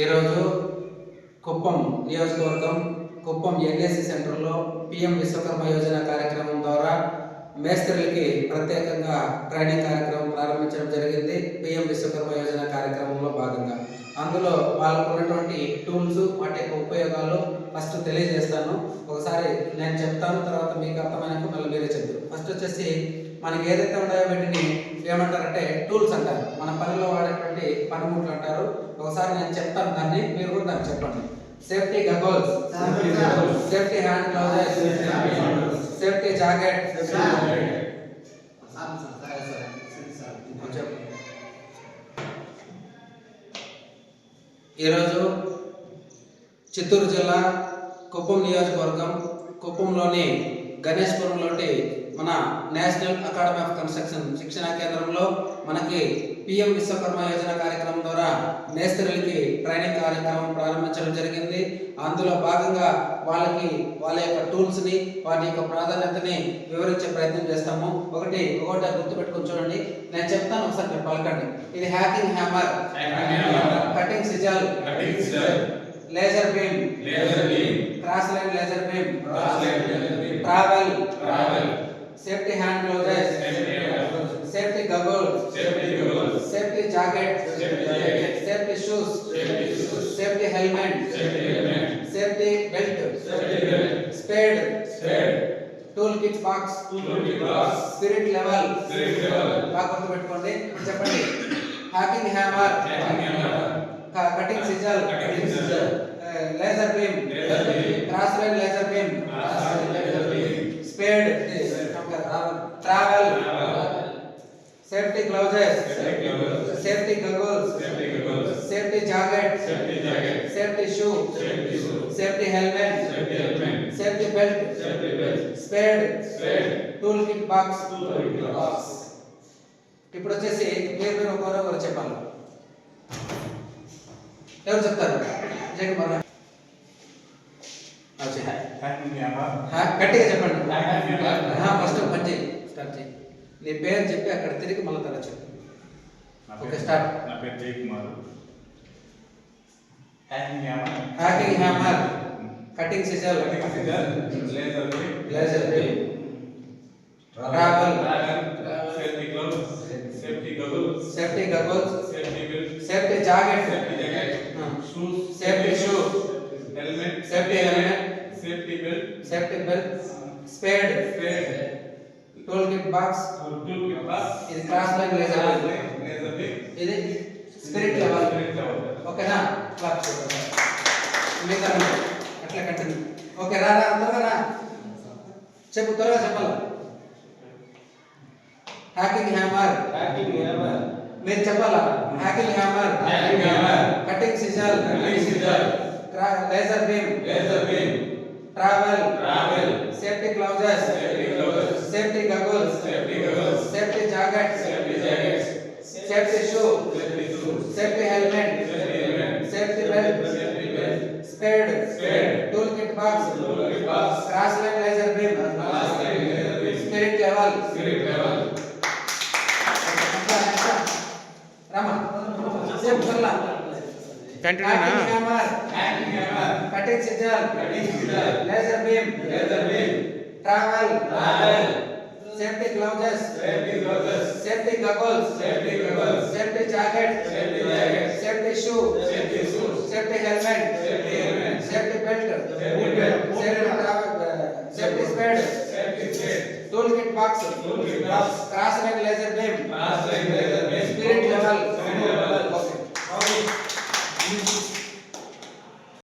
ఈరోజు కుప్పం నియోజకవర్గం కుప్పం ఎన్ఎస్సి సెంటర్లో పిఎం విశ్వకర్మ యోజన కార్యక్రమం ద్వారా మేస్త్రులకి ప్రత్యేకంగా ట్రైనింగ్ కార్యక్రమం ప్రారంభించడం జరిగింది. పిఎం విశ్వకర్మ యోజన కార్యక్రమంలో భాగంగా అందులో వాళ్ళకు ఉన్నటువంటి టూల్స్ వాటి యొక్క ఉపయోగాలు ఫస్ట్ తెలియజేస్తాను. ఒకసారి నేను చెప్తాను, తర్వాత మీకు అర్థమైనాక మళ్ళీ మీరే చెప్తారు. ఫస్ట్ వచ్చేసి మనకి ఏదైతే ఉన్నాయో వీటిని ఏమంటారంటే టూల్స్ అంటారు. మన పనిలో వాడేటువంటి పనిముట్లు అంటారు. ఒకసారి నేను చెప్తాను, దాన్ని మీరు కూడా దాన్ని చెప్పండి. Safety goggles, safety hand gloves, safety jacket, ఈరోజు చిత్తూరు జిల్లా కుప్పం నియోజకవర్గం కుప్పంలోని గణేష్పురంలోని మన నేషనల్ అకాడమీ ఆఫ్ కన్స్ట్రక్షన్ శిక్షణా కేంద్రంలో మనకి పిఎం విశ్వకర్మ యోజన కార్యక్రమం ద్వారా మేస్త్రులకి ట్రైనింగ్ కార్యక్రమం ప్రారంభించడం జరిగింది. అందులో భాగంగా వాళ్ళకి వాళ్ళ యొక్క టూల్స్ని వాటి యొక్క ప్రాధాన్యతని వివరించే ప్రయత్నం చేస్తాము. ఒకటి గుర్తుపెట్టుకుని చూడండి, నేను చెప్తాను, ఒకసారి మీరు పలకండి. ఇది hacking hammer, cutting chisel, laser beam, cross line laser beam, trowel, safety hand gloves, safety goggles, safety jacket, safety shoes, safety helmet, safety belt, spade, tool kit box, spirit level. బాగా గుర్తుపెట్టుకోండి. చెప్పండి. Hacking hammer, cutting chisel, laser beam, cross line laser beam, spade, trowel, safety gloves, safety goggles, safety jacket, safety shoe, safety helmet, safety belt, spade, tool kit box. ఇప్పుడు వచ్చేసి మీరు ఒకరు చెప్పాలి. ఎవరు చెప్తారు? గట్టిగా చెప్పండి. ఫస్ట్ పని చేయి, స్టార్ట్ చేయి. నీ పేరు చెప్పి అక్కడ తిరిగి మళ్ళీ తర్వాత చెప్పు. Okay, start. నా పేరు Jai Kumar. Hacking hammer, cutting chisel, laser beam, trowel, safety goggles, safety jacket, safety shoe, safety helmet, safety belt, spade, tool kit box, ఇది క్రాస్ లైన్ లేజర్ బీమ్, ఇది స్పిరిట్ లెవెల్. ఓకేనా? క్లాప్ మిగతా అట్లా కంటిన్యూ. ఓకే, రా త్వరగా చెప్పు, త్వరగా చెప్పాలి. హ్యాకింగ్ హ్యామర్, మీరు చెప్పాలా? Hacking hammer, cutting chisel, laser beam, trowel, safety gloves, safety goggles, safety jacket, safety shoe, safety helmet, safety belt, spade, tool kit box, cross line laser beam, spirit level. Rama చెప్పాలా? Hacking hammer, cutting chisel, laser beam, trowel, safety gloves, safety goggles, safety jacket, safety shoe, safety helmet, safety belt, safety spade, tool kit box, cross line laser beam, spirit level.